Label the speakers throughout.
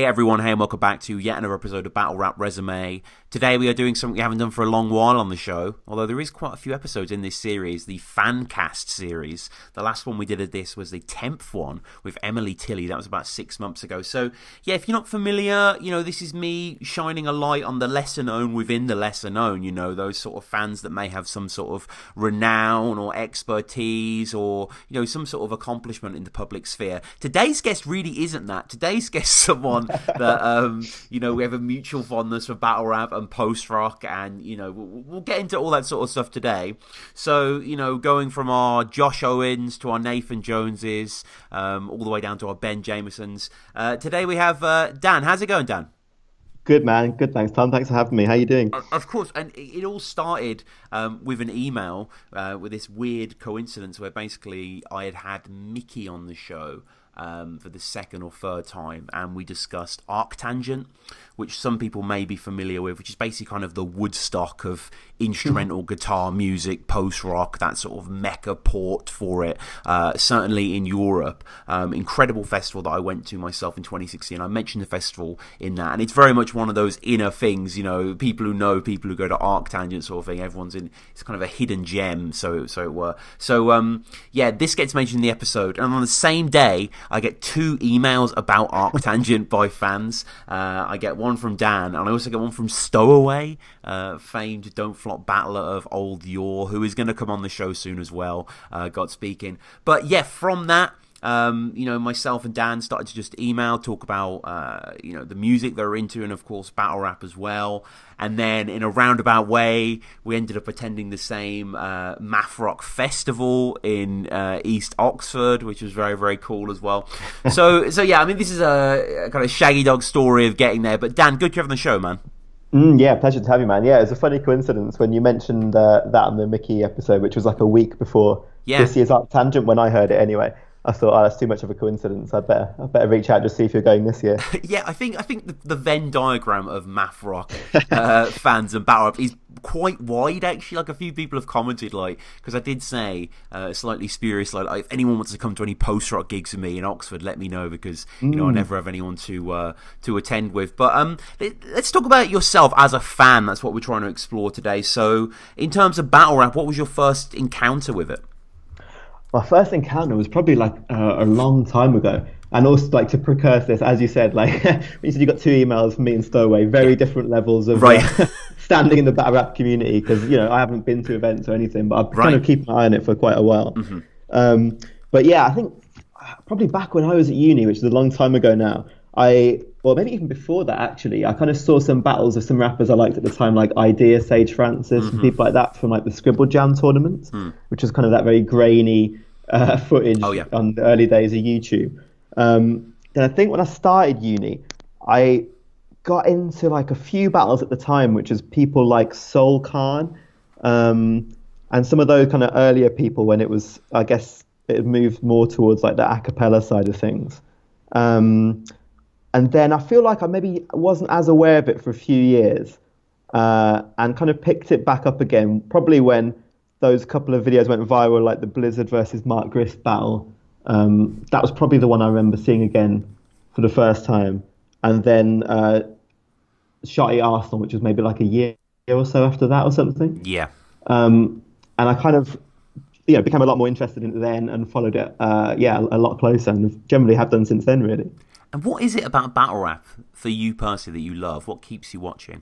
Speaker 1: everyone, hey and welcome back to yet another episode of Battle Rap Resume. Today we are doing something we haven't done for a long while on the show, although there is quite a few episodes in this series, the Fancast series. The last one we did of this was the 10th one with Emily Tilley. That was about 6 months ago. So yeah, if you're not familiar, this is me shining a light on the lesser known within the lesser known, those sort of fans that may have some sort of renown or expertise or, some sort of accomplishment in the public sphere. Today's guest really isn't that. Today's guest is someone that, we have a mutual fondness for battle rap and post-rock, and, we'll get into all that sort of stuff today. So, going from our Josh Owens to our Nathan Joneses, all the way down to our Ben Jamesons. Today we have Dan. How's it going, Dan?
Speaker 2: Good, man. Good, thanks, Tom. Thanks for having me. How you doing?
Speaker 1: Of course. And it all started with an email with this weird coincidence where basically I had Mickey on the show for the second or third time, and we discussed Arctangent, which some people may be familiar with, which is basically kind of the Woodstock of instrumental guitar music, post-rock, that sort of mecca port for it, certainly in Europe. Incredible festival that I went to myself in 2016. I mentioned the festival in that, and it's very much one of those inner things, people who know people who go to Arctangent sort of thing. Everyone's in, it's kind of a hidden gem, so it were. So, this gets mentioned in the episode, and on the same day, I get 2 emails about Arctangent by fans. I get one from Dan, and I also get one from Stowaway, famed Don't Flop battler of old yore, who is going to come on the show soon as well, God speaking. But yeah, from that, myself and Dan started to just email, talk about, the music they're into, and of course battle rap as well. And then in a roundabout way, we ended up attending the same math rock festival in East Oxford, which was very, very cool as well. So yeah, I mean, this is a kind of Shaggy Dog story of getting there. But Dan, good to have on the show, man.
Speaker 2: Yeah, pleasure to have you, man. Yeah, it's a funny coincidence when you mentioned that on the Mickey episode, which was like a week before this year's Arctangent, when I heard it anyway. I thought, that's too much of a coincidence. I better reach out to see if you're going this year.
Speaker 1: Yeah, I think the Venn diagram of math rock fans and battle rap is quite wide, actually. Like, a few people have commented, because I did say slightly spurious, if anyone wants to come to any post rock gigs with me in Oxford, let me know, because I never have anyone to attend with. But let's talk about yourself as a fan. That's what we're trying to explore today. So, in terms of battle rap, what was your first encounter with it?
Speaker 2: My first encounter was probably a long time ago. And also, to precurse this, as you said, when you said you got 2 emails from me and Stowaway, very different levels of standing in the battle rap community, because, I haven't been to events or anything, but I've kind of kept an eye on it for quite a while. Mm-hmm. But yeah, I think probably back when I was at uni, which is a long time ago now, maybe even before that, actually, I kind of saw some battles of some rappers I liked at the time, like Idea, Sage Francis, and people like that from the Scribble Jam tournaments, which was kind of that very grainy footage on the early days of YouTube. Then I think when I started uni, I got into a few battles at the time, which is people like Soul Khan, and some of those kind of earlier people when it was, I guess, it moved more towards the a cappella side of things. And then I feel like I maybe wasn't as aware of it for a few years, and kind of picked it back up again, probably when those couple of videos went viral, like the Blizzard versus Mark Grist battle. That was probably the one I remember seeing again for the first time. And then Shotty Arsenal, which was maybe a year or so after that or something.
Speaker 1: Yeah.
Speaker 2: And I kind of became a lot more interested in it then and followed it a lot closer, and generally have done since then, really.
Speaker 1: And what is it about battle rap for you personally that you love? What keeps you watching?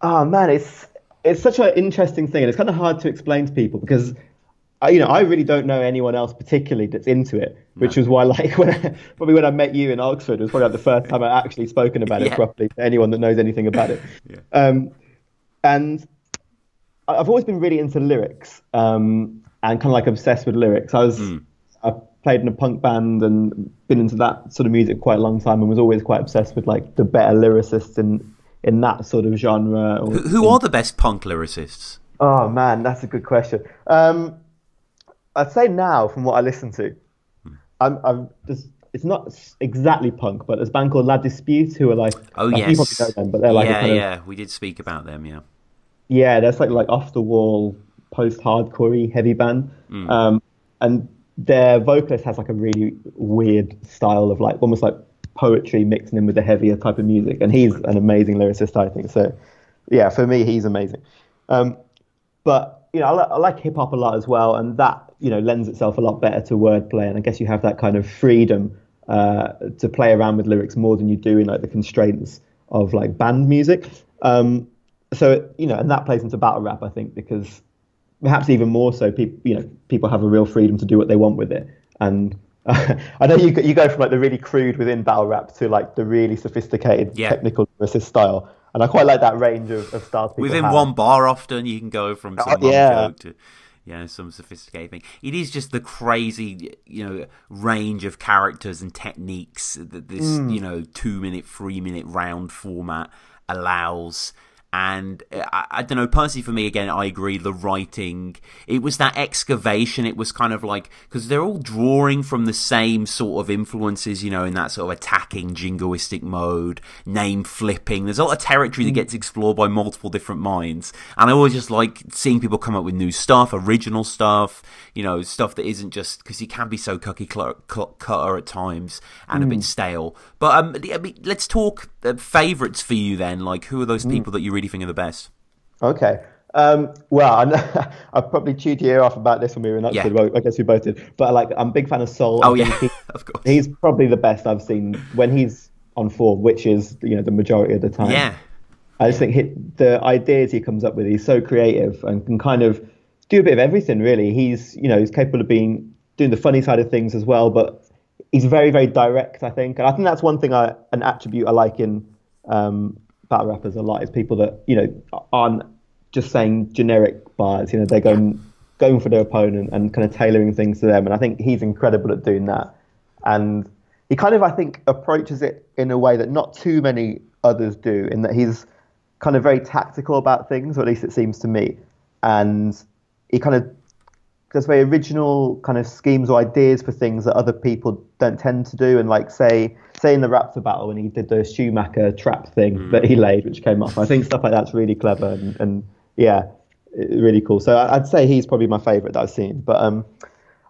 Speaker 2: Oh man, it's such an interesting thing, and it's kind of hard to explain to people because I really don't know anyone else particularly that's into it, which was why when I met you in Oxford, it was probably the first time I actually spoken about it properly to anyone that knows anything about it. And I've always been really into lyrics, and kind of obsessed with lyrics. I played in a punk band and been into that sort of music quite a long time, and was always quite obsessed with the better lyricists in that sort of genre.
Speaker 1: Who are the best punk lyricists?
Speaker 2: Oh man, that's a good question. I'd say now, from what I listen to, I'm just, it's not exactly punk, but there's a band called La Dispute who are
Speaker 1: you probably
Speaker 2: know them, but they're
Speaker 1: we did speak about them,
Speaker 2: yeah, that's like off the wall post-hardcore heavy band, and their vocalist has a really weird style of almost poetry mixing in with the heavier type of music, and he's an amazing lyricist, I think. So yeah, for me, he's amazing. But I like hip hop a lot as well, and that lends itself a lot better to wordplay, and I guess you have that kind of freedom to play around with lyrics more than you do in like the constraints of like band music. So and that plays into battle rap, I think, because perhaps even more so, people have a real freedom to do what they want with it. And I know you go from like the really crude within battle rap to like the really sophisticated technical lyricist style, and I quite like that range of styles.
Speaker 1: Within one bar, often you can go from some joke to some sophisticated thing. It is just the crazy, range of characters and techniques that this, 2-minute, 3-minute round format allows. And I don't know, personally for me, again, I agree, the writing, it was that excavation. It was kind of like, because they're all drawing from the same sort of influences, in that sort of attacking jingoistic mode, name flipping. There's a lot of territory that gets explored by multiple different minds. And I always just like seeing people come up with new stuff, original stuff, stuff that isn't just, because it can be so cookie cutter at times and a bit stale. But let's talk favourites for you then. Like, who are those people that you really think are the best?
Speaker 2: Okay. Well, I probably chewed your ear off about this when we were in Oxford. Well, I guess we both did. But I'm a big fan of Soul.
Speaker 1: Oh, yeah, of course.
Speaker 2: He's probably the best I've seen when he's on form, which is the majority of the time.
Speaker 1: Yeah.
Speaker 2: I just think the ideas he comes up with, he's so creative and can kind of do a bit of everything, really. He's capable of doing the funny side of things as well, but he's very, very direct, I think. And I think that's one thing, an attribute I like in battle rappers a lot, is people that aren't just saying generic bars. They're going for their opponent and kind of tailoring things to them. And I think he's incredible at doing that. And he kind of, I think, approaches it in a way that not too many others do, in that he's kind of very tactical about things, or at least it seems to me. And he kind of does very original kind of schemes or ideas for things that other people don't tend to do. And like say in the Raptor battle, when he did the Schumacher trap thing that he laid, which came off, I think stuff like that's really clever and really cool. So I'd say he's probably my favourite that I've seen. But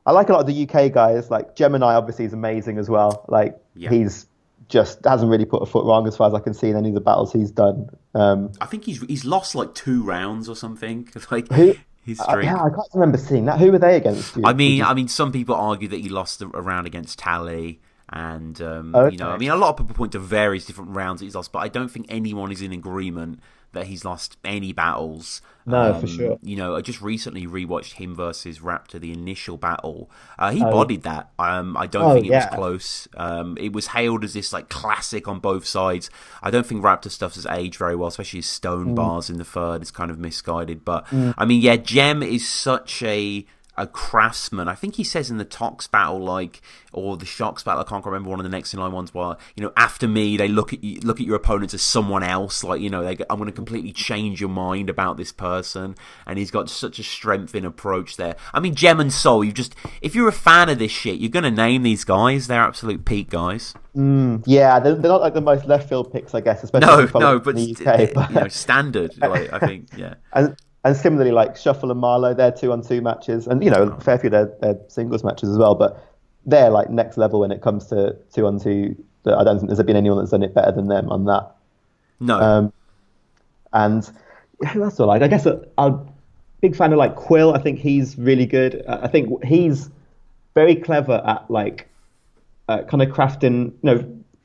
Speaker 2: I like a lot of the UK guys. Like Gemini obviously is amazing as well. He's just hasn't really put a foot wrong as far as I can see in any of the battles he's done.
Speaker 1: I think he's lost like 2 rounds or something. His streak.
Speaker 2: I can't remember seeing that. Who were they against?
Speaker 1: I mean, some people argue that he lost a round against Tally, and a lot of people point to various different rounds that he's lost, but I don't think anyone is in agreement that he's lost any battles.
Speaker 2: No, for sure.
Speaker 1: I just recently rewatched him versus Raptor, the initial battle. He bodied that. I don't think it was close. It was hailed as this like classic on both sides. I don't think Raptor stuff has aged very well, especially his stone bars in the third is kind of misguided. But Gem is such a craftsman. I think he says in the Tox battle, or the Shocks battle, I can't remember, one of the next in line ones, where after me they look at your opponents as someone else. I'm going to completely change your mind about this person, and he's got such a strength in approach there. I mean, Gem and Soul, if you're a fan of this shit, you're going to name these guys. They're absolute peak guys.
Speaker 2: Yeah, they're not like the most left field picks, I guess, especially
Speaker 1: but
Speaker 2: in the UK.
Speaker 1: Standard. I think, yeah.
Speaker 2: And similarly, like Shuffle and Marlowe, they're 2-on-2 matches, and a fair few they're singles matches as well. But they're like next level when it comes to 2-on-2. I don't think there's been anyone that's done it better than them on that.
Speaker 1: No.
Speaker 2: And who else do I like? I guess I'm a big fan of like Quill. I think he's really good. I think he's very clever at kind of crafting,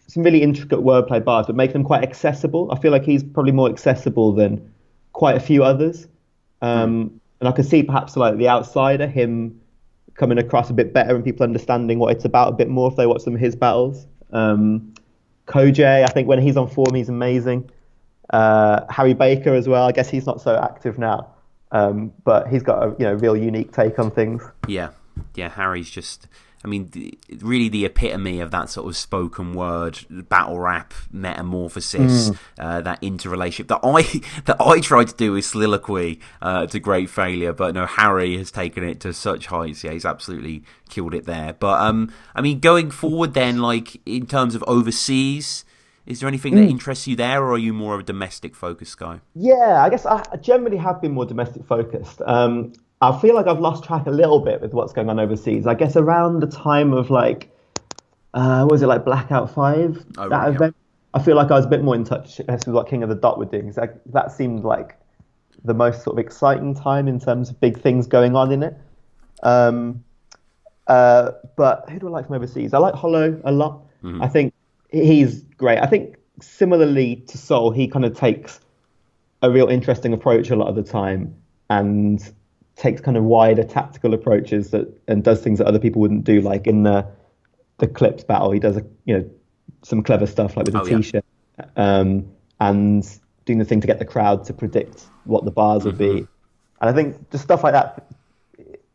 Speaker 2: some really intricate wordplay bars, but making them quite accessible. I feel like he's probably more accessible than quite a few others. And I could see perhaps like the outsider, him coming across a bit better and people understanding what it's about a bit more if they watch some of his battles. Koj, I think when he's on form, he's amazing. Harry Baker as well. I guess he's not so active now, but he's got a real unique take on things.
Speaker 1: Yeah, Harry's just, really the epitome of that sort of spoken word battle rap metamorphosis, that interrelationship that I tried to do with soliloquy to great failure. But no, Harry has taken it to such heights. Yeah, he's absolutely killed it there. But going forward, then, in terms of overseas, is there anything that interests you there, or are you more of a domestic focused guy?
Speaker 2: Yeah, I guess I generally have been more domestic focused. I feel like I've lost track a little bit with what's going on overseas. I guess around the time of what was it, like Blackout 5,
Speaker 1: Oh
Speaker 2: that
Speaker 1: right, yeah.
Speaker 2: event? I feel like I was a bit more in touch with what King of the Dot were doing. 'Cause that seemed like the most sort of exciting time in terms of big things going on in it. Um, but who do I like from overseas? I like Hollow a lot. I
Speaker 1: Hmm.
Speaker 2: think he's great. I think similarly to Soul, he kind of takes a real interesting approach a lot of the time and takes kind of wider tactical approaches that and does things that other people wouldn't do. Like in the clips battle, he does some clever stuff like with the
Speaker 1: Oh yeah.
Speaker 2: t-shirt and doing the thing to get the crowd to predict what the bars will
Speaker 1: Hmm.
Speaker 2: be. And I think just stuff like that,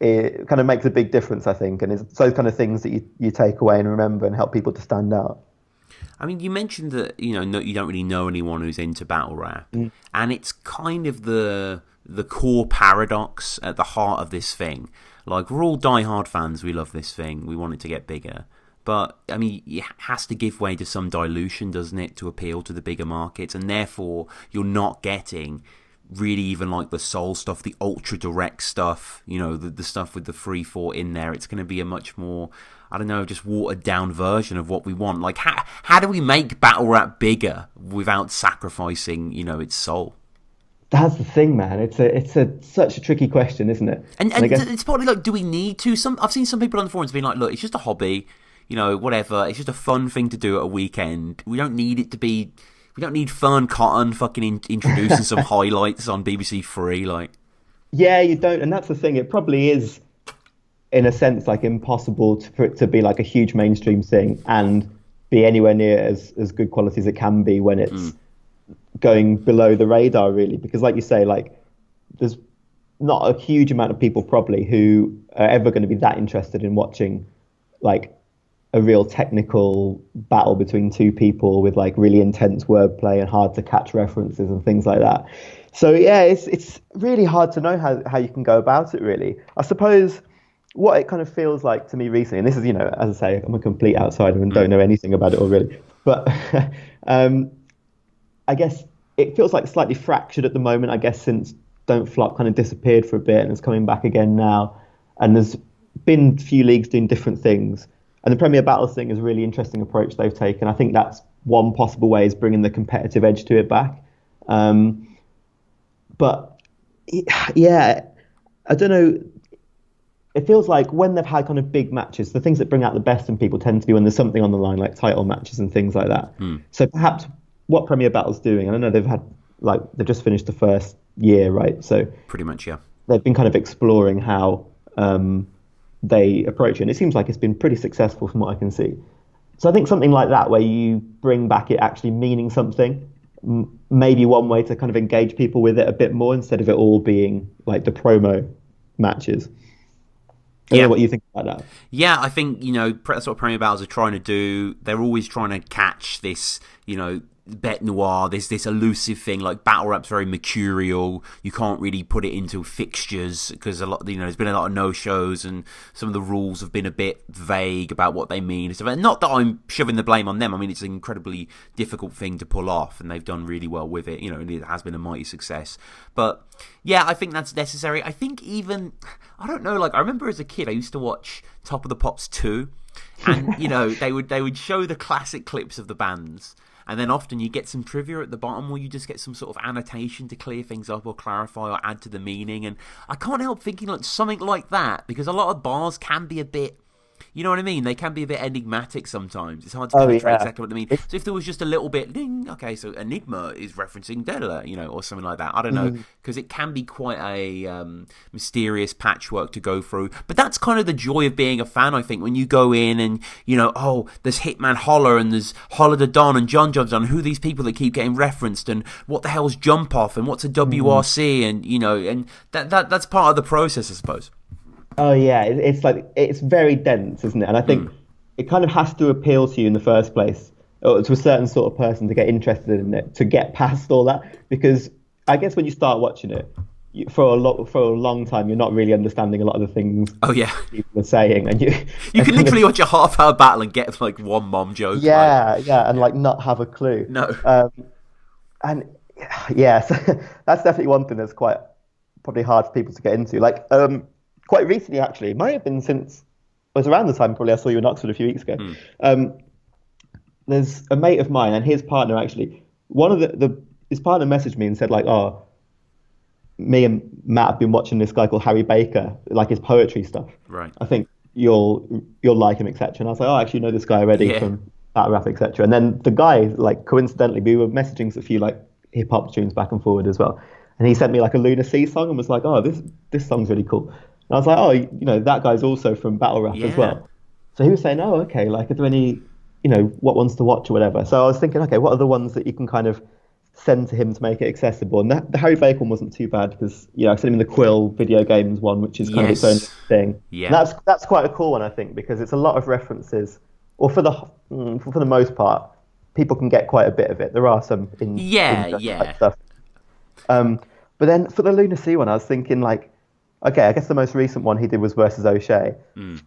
Speaker 2: it kind of makes a big difference, I think, and it's those kind of things that you take away and remember and help people to stand out.
Speaker 1: I mean, you mentioned that no, you don't really know anyone who's into battle rap,
Speaker 2: Mm.
Speaker 1: and it's kind of the core paradox at the heart of this thing. Like we're all diehard fans, we love this thing, we want it to get bigger, but I mean, it has to give way to some dilution, doesn't it, to appeal to the bigger markets, and therefore you're not getting really even like the soul stuff, the ultra direct stuff, the stuff with the free thought in there. It's going to be a much more, I don't know, just watered down version of what we want. Like, how do we make battle rap bigger without sacrificing, its soul?
Speaker 2: That's the thing, man. It's a such a tricky question, isn't it?
Speaker 1: And
Speaker 2: And I
Speaker 1: and
Speaker 2: guess
Speaker 1: it's probably like, do we need to? I've seen some people on the forums being like, look, it's just a hobby, whatever. It's just a fun thing to do at a weekend. We don't need it to be. We don't need Fern Cotton fucking introducing some highlights on BBC Three, like.
Speaker 2: yeah, you don't, and that's the thing. It probably is, in a sense, like impossible for it to be like a huge mainstream thing and be anywhere near as good quality as it can be when it's going below the radar, really. Because, like you say, like there's not a huge amount of people probably who are ever going to be that interested in watching like a real technical battle between two people with like really intense wordplay and hard to catch references and things like that. So yeah, it's really hard to know how you can go about it really. I suppose what it kind of feels like to me recently, and this is, as I say, I'm a complete outsider and don't know anything about it already, but um, I guess it feels like slightly fractured at the moment, I guess, since Don't Flop kind of disappeared for a bit and is coming back again now. And there's been a few leagues doing different things. And the Premier Battles thing is a really interesting approach they've taken. I think that's one possible way is bringing the competitive edge to it back. Um, but yeah, I don't know. It feels like when they've had kind of big matches, the things that bring out the best in people tend to be when there's something on the line, like title matches and things like that. So perhaps what Premier Battle's doing, I don't know, they've just finished the first year, right? So
Speaker 1: Pretty much, yeah.
Speaker 2: they've been kind of exploring how they approach it, and it seems like it's been pretty successful from what I can see. So I think something like that, where you bring back it actually meaning something, maybe one way to kind of engage people with it a bit more instead of it all being like the promo matches. I don't know
Speaker 1: Yeah.
Speaker 2: what you think about that.
Speaker 1: Yeah, I think, that's what Premier Battles are trying to do. They're always trying to catch this, bête noire, this elusive thing. Like battle rap's very mercurial. You can't really put it into fixtures because there's been a lot of no-shows and some of the rules have been a bit vague about what they mean. So, not that I'm shoving the blame on them. I mean, it's an incredibly difficult thing to pull off and they've done really well with it. And it has been a mighty success. But yeah, I think that's necessary. I think even, I don't know, like I remember as a kid I used to watch Top of the Pops 2 and they would show the classic clips of the bands. And then often you get some trivia at the bottom or you just get some sort of annotation to clear things up or clarify or add to the meaning. And I can't help thinking like something like that because a lot of bars can be a bit, you know what I mean? They can be a bit enigmatic sometimes. It's hard to
Speaker 2: Oh
Speaker 1: penetrate
Speaker 2: yeah,
Speaker 1: exactly what they mean.
Speaker 2: it's
Speaker 1: So if there was just a little bit, ding, okay, so Enigma is referencing da or something like that. I don't know, because it can be quite a mysterious patchwork to go through. But that's kind of the joy of being a fan, I think, when you go in and, oh, there's Hitman Holler and there's Holler the Don and John John's Don. Who are these people that keep getting referenced and what the hell's Jump Off and what's a WRC and, and that's part of the process, I suppose.
Speaker 2: Oh yeah, it's like it's very dense, isn't it? And I think it kind of has to appeal to you in the first place, or to a certain sort of person to get interested in it, to get past all that. Because I guess when you start watching it, for a long time, you're not really understanding a lot of the things
Speaker 1: Oh, yeah.
Speaker 2: people are saying, and you
Speaker 1: You
Speaker 2: and
Speaker 1: can
Speaker 2: kind of,
Speaker 1: literally watch a half-hour battle and get like one mom joke. Like,
Speaker 2: yeah, and like not have a clue.
Speaker 1: no.
Speaker 2: And yeah, so that's definitely one thing that's probably hard for people to get into. Like quite recently, actually, it might have been since was around the time probably I saw you in Oxford a few weeks ago. There's a mate of mine and his partner actually. One of his partner messaged me and said like, "Oh, me and Matt have been watching this guy called Harry Baker, like his poetry stuff.
Speaker 1: Right.
Speaker 2: I think you'll like him, etc." And I was like, "Oh, I actually know this guy already from battle rap, etc." And then the guy, like coincidentally, we were messaging a few like hip hop tunes back and forward as well. And he sent me like a Lunar Sea song and was like, "Oh, this song's really cool." And I was like, "Oh, that guy's also from battle rap as well." So he was saying, "Oh, okay, like are there any, what ones to watch or whatever?" So I was thinking, okay, what are the ones that you can kind of send to him to make it accessible? And the Harry Baker one wasn't too bad because I sent him the Quill video games one, which is kind of its own thing. Yeah, and that's quite a cool one, I think, because it's a lot of references, or for the most part, people can get quite a bit of it. There are some stuff. But then for the Lunar Sea one, I was thinking like, okay, I guess the most recent one he did was versus O'Shea.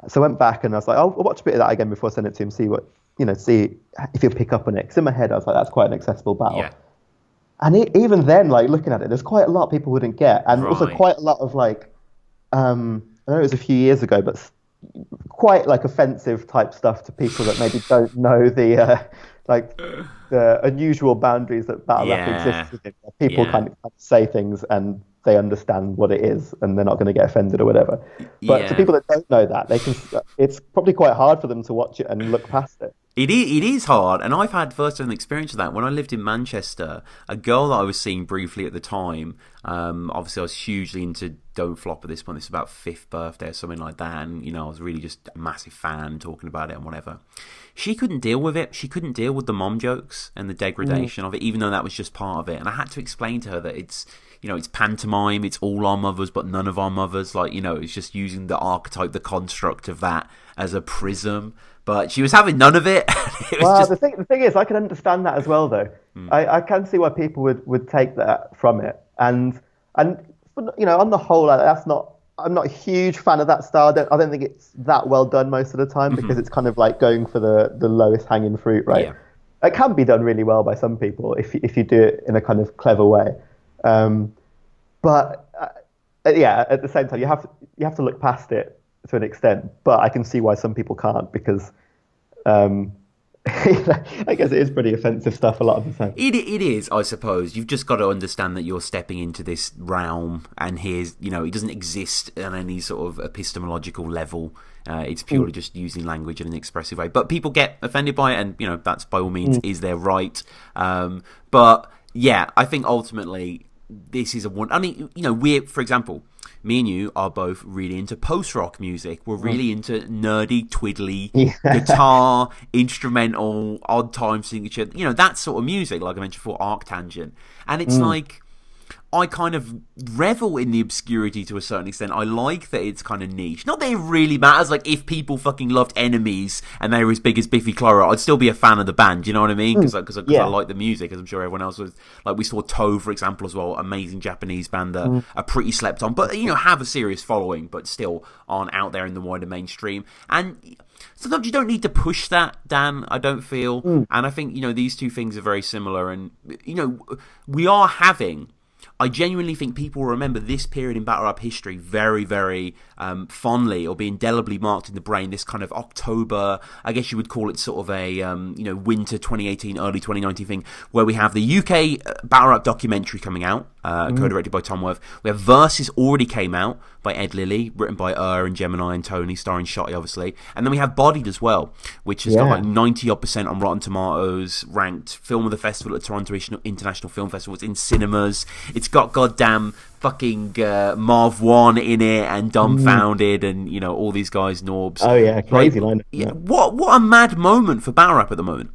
Speaker 2: So I went back and I was like, I'll watch a bit of that again before I send it to him, see if he'll pick up on it. Because in my head, I was like, that's quite an accessible battle. Yeah. And even then, like looking at it, there's quite a lot people wouldn't get, and also quite a lot of like, I know it was a few years ago, but quite like offensive type stuff to people that maybe don't know the unusual boundaries that battle rap exists within. People kind of say things and they understand what it is, and they're not going to get offended or whatever. But to people that don't know that, it's probably quite hard for them to watch it and look past it.
Speaker 1: It is hard, and I've had first-hand experience of that. When I lived in Manchester, a girl that I was seeing briefly at the time, obviously I was hugely into Don't Flop at this point. This was about 5th birthday or something like that, and I was really just a massive fan, talking about it and whatever. She couldn't deal with it. She couldn't deal with the mom jokes and the degradation of it, even though that was just part of it. And I had to explain to her that it's pantomime, it's all our mothers but none of our mothers. Like, it's just using the archetype, the construct of that as a prism. But she was having none of it.
Speaker 2: The thing is, I can understand that as well, though. I can see why people would take that from it. And on the whole, I'm not a huge fan of that style. I don't think it's that well done most of the time because it's kind of like going for the lowest hanging fruit, right? Yeah. It can be done really well by some people if you do it in a kind of clever way. But at the same time, you have to look past it to an extent. But I can see why some people can't because I guess it is pretty offensive stuff a lot of the time.
Speaker 1: It is, I suppose. You've just got to understand that you're stepping into this realm, and it doesn't exist on any sort of epistemological level. It's purely just using language in an expressive way. But people get offended by it, and that's by all means is their right. But yeah, I think ultimately this is we're, for example, me and you are both really into post-rock music. We're really into nerdy, twiddly, guitar, instrumental, odd time signature, that sort of music, like I mentioned before, Arctangent. And it's like, I kind of revel in the obscurity to a certain extent. I like that it's kind of niche. Not that it really matters. Like, if people fucking loved Enemies and they were as big as Biffy Clyro, I'd still be a fan of the band. You know what I mean? Because I like the music, as I'm sure everyone else was. Like, we saw Toe, for example, as well. Amazing Japanese band that are pretty slept on. But, have a serious following, but still aren't out there in the wider mainstream. And sometimes you don't need to push that, Dan, I don't feel. And I think, these two things are very similar. And, we are having... I genuinely think people will remember this period in battle rap history very, very fondly, or be indelibly marked in the brain. This kind of October, I guess you would call it sort of a winter 2018, early 2019 thing, where we have the UK battle rap documentary coming out, co-directed by Tom Kwei. We have Versus already came out by Ed Lilly, written by and Gemini and Tony, starring Shotty, obviously. And then we have Bodied as well, which has got like 90% on Rotten Tomatoes, ranked film of the festival at Toronto International Film Festival. It's in cinemas. It's got goddamn fucking Marv One in it, and Dumbfounded, and all these guys, Norbs.
Speaker 2: Oh yeah, crazy line.
Speaker 1: Yeah, what a mad moment for battle rap at the moment.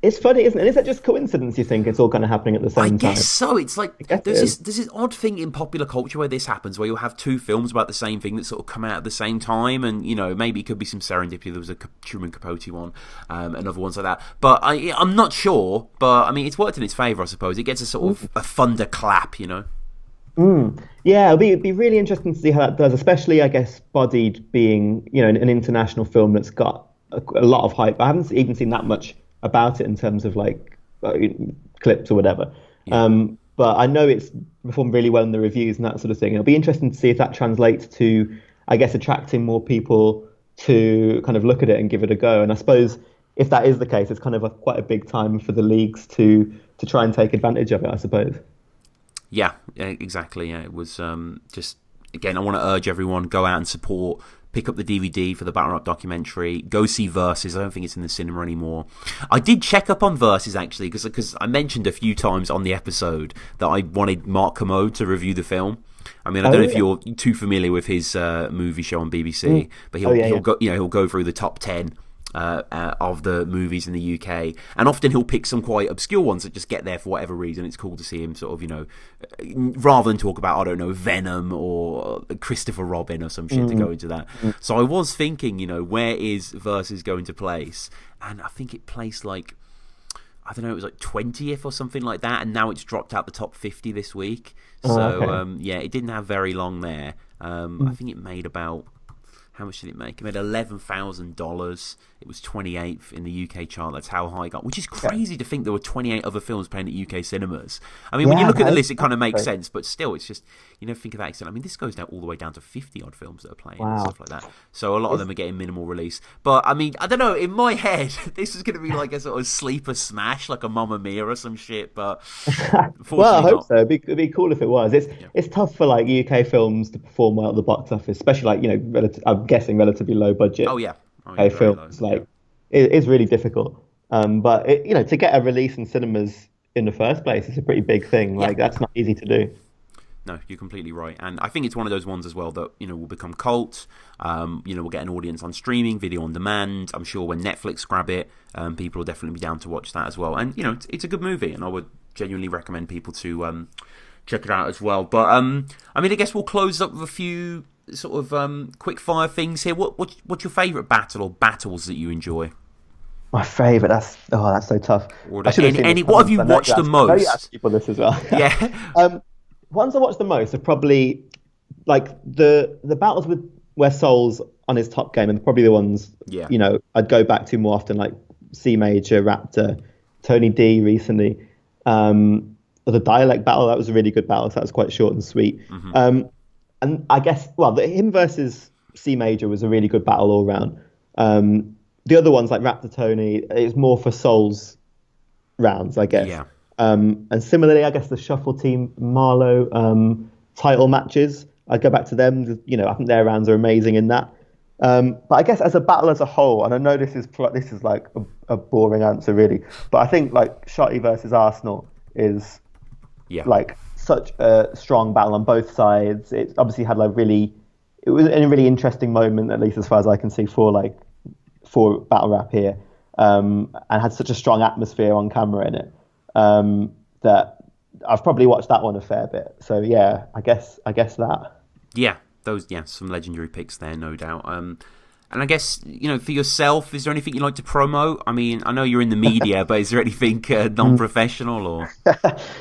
Speaker 2: It's funny, isn't it? Is that just coincidence, you think? It's all kind of happening at the same time?
Speaker 1: I guess so. It's like there's this odd thing in popular culture where this happens, where you'll have two films about the same thing that sort of come out at the same time, and maybe it could be some serendipity. There was a Truman Capote one, and other ones like that. But I'm not sure. But I mean, it's worked in its favour, I suppose. It gets a sort of a thunderclap,
Speaker 2: Yeah, it'll be really interesting to see how that does, especially, I guess, Bodied being, an international film that's got a lot of hype. I haven't even seen that much about it in terms of like clips or whatever. But I know it's performed really well in the reviews and that sort of thing. It'll be interesting to see if that translates to, I guess, attracting more people to kind of look at it and give it a go. And I suppose if that is the case, it's kind of quite a big time for the leagues to try and take advantage of it, I suppose.
Speaker 1: Yeah, exactly. Yeah, it was just, again, I want to urge everyone, go out and support, pick up the DVD for the Battle Rap documentary, go see Versus. I don't think it's in the cinema anymore. I did check up on Versus, actually, because I mentioned a few times on the episode that I wanted Mark Kermode to review the film. I mean, I don't know if you're too familiar with his movie show on BBC, but he'll go through the top 10 of the movies in the UK, and often he'll pick some quite obscure ones that just get there for whatever reason. It's cool to see him sort of, rather than talk about, I don't know, Venom or Christopher Robin or some shit to go into that. So I was thinking, where is Versus going to place? And I think it placed like, I don't know, it was like 20th or something like that, and now it's dropped out the top 50 this week. So it didn't have very long there. I think it made about, how much did it make? It made $11,000. It was 28th in the UK chart. That's how high it got, which is crazy to think there were 28 other films playing at UK cinemas. I mean, when you look at the list, it kind of makes sense, but still, it's just, think of that extent. I mean, this goes down all the way down to 50-odd films that are playing and stuff like that. So a lot of them are getting minimal release. But, I mean, I don't know, in my head, this is going to be like a sort of sleeper smash, like a Mamma Mia or some shit, but
Speaker 2: well, I hope so. It'd be cool if it was. It's tough for like UK films to perform well at the box office, especially like, I'm guessing relatively low budget. Films it is really difficult. But to get a release in cinemas in the first place is a pretty big thing. Like that's not easy to do.
Speaker 1: No, you're completely right, and I think it's one of those ones as well that will become cult. We'll get an audience on streaming, video on demand. I'm sure when Netflix grab it, people will definitely be down to watch that as well. And it's a good movie, and I would genuinely recommend people to check it out as well. But I guess we'll close up with a few sort of quick fire things here. What's your favourite battle or battles that you enjoy?
Speaker 2: My favourite. That's so tough.
Speaker 1: What have you watched the most?
Speaker 2: I know you asked people this as well.
Speaker 1: Yeah.
Speaker 2: Ones I watched the most are probably like the battles where Soul's on his top game, and probably the ones I'd go back to more often, like C Major, Raptor, Tony D recently. The dialect battle, that was a really good battle. So that was quite short and sweet. And I guess, him versus C Major was a really good battle all round. The other ones like Raptor Tony, it's more for Soul's rounds, I guess.
Speaker 1: Yeah.
Speaker 2: And similarly, I guess the Shuffle Team Marlowe title matches, I'd go back to them. I think their rounds are amazing in that. But I guess as a battle as a whole, and I know this is like a boring answer really, but I think like Shotty versus Arsenal is like such a strong battle on both sides. It obviously had it was a really interesting moment, at least as far as I can see, for battle rap here, and had such a strong atmosphere on camera in it. That I've probably watched that one a fair bit. So yeah, I guess that. Yeah,
Speaker 1: some legendary picks there, no doubt. And I guess, for yourself, is there anything you'd like to promote? I mean, I know you're in the media, but is there anything non-professional or?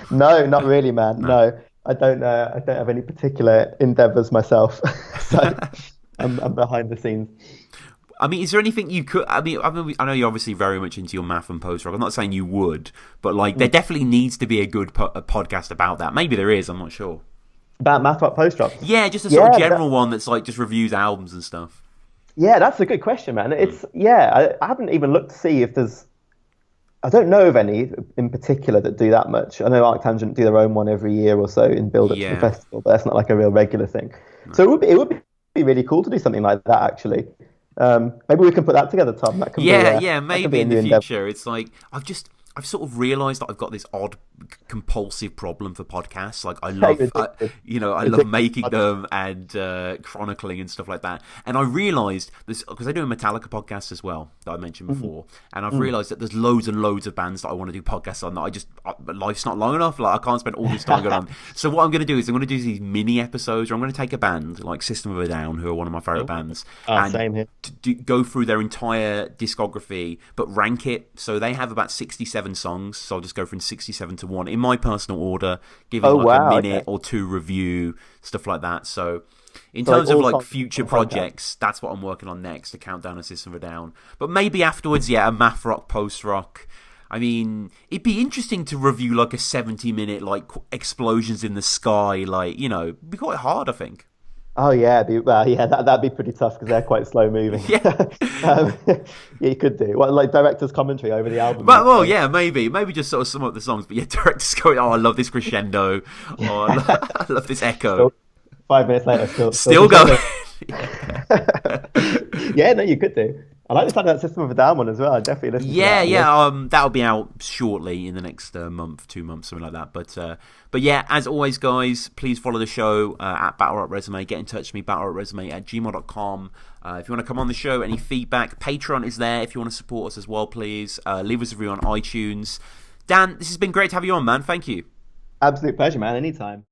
Speaker 2: No, not really, man. No, I don't have any particular endeavours myself. So I'm behind the scenes.
Speaker 1: I mean, is there anything you could... I know you're obviously very much into your math and post-rock. I'm not saying you would, but there definitely needs to be a good podcast about that. Maybe there is, I'm not sure.
Speaker 2: About math rock, post-rock?
Speaker 1: Yeah, just a sort of general one that's like just reviews albums and stuff.
Speaker 2: Yeah, that's a good question, man. It's I haven't even looked to see if there's... I don't know of any in particular that do that much. I know Arctangent do their own one every year or so in build-up to the festival, but that's not like a real regular thing. No. So it would be really cool to do something like that, actually. Maybe we can put that together, Tom. That can
Speaker 1: maybe in the future. It's like I've sort of realised that I've got this odd compulsive problem for podcasts. Like I love making them and chronicling and stuff like that. And I realised this because I do a Metallica podcast as well that I mentioned before, and I've realised that there's loads and loads of bands that I want to do podcasts on that life's not long enough. Like I can't spend all this time going on. So what I'm going to do is I'm going to do these mini episodes, or I'm going to take a band like System of a Down, who are one of my favourite bands, and
Speaker 2: same here.
Speaker 1: Go through their entire discography, but rank it. So they have about 67 songs, so I'll just go from 67 to 1 in my personal order, give it a minute or two review, stuff like that. So in terms of like future projects, that's what I'm working on next, to count down a System of a Down. But maybe afterwards, a math rock, post rock. I mean, it'd be interesting to review like a 70-minute like explosions in the sky, like, it'd be quite hard, I think.
Speaker 2: Oh yeah, well yeah, that'd be pretty tough because they're quite slow moving.
Speaker 1: Yeah.
Speaker 2: Yeah, you could do what, like director's commentary over the album.
Speaker 1: But, well, yeah, maybe just sort of sum up the songs. But yeah, directors going, oh, I love this crescendo. Oh, I love this echo.
Speaker 2: Still, 5 minutes later,
Speaker 1: Still going.
Speaker 2: Yeah, no, you could do. I like the fact that System of a Down one as well. I definitely listen to that.
Speaker 1: Yeah. That'll be out shortly in the next month, 2 months, something like that. But yeah, as always, guys, please follow the show at battlerapresume. Get in touch with me, battlerapresume@gmail.com. If you want to come on the show, any feedback, Patreon is there. If you want to support us as well, please leave us a review on iTunes. Dan, this has been great to have you on, man. Thank you.
Speaker 2: Absolute pleasure, man. Anytime.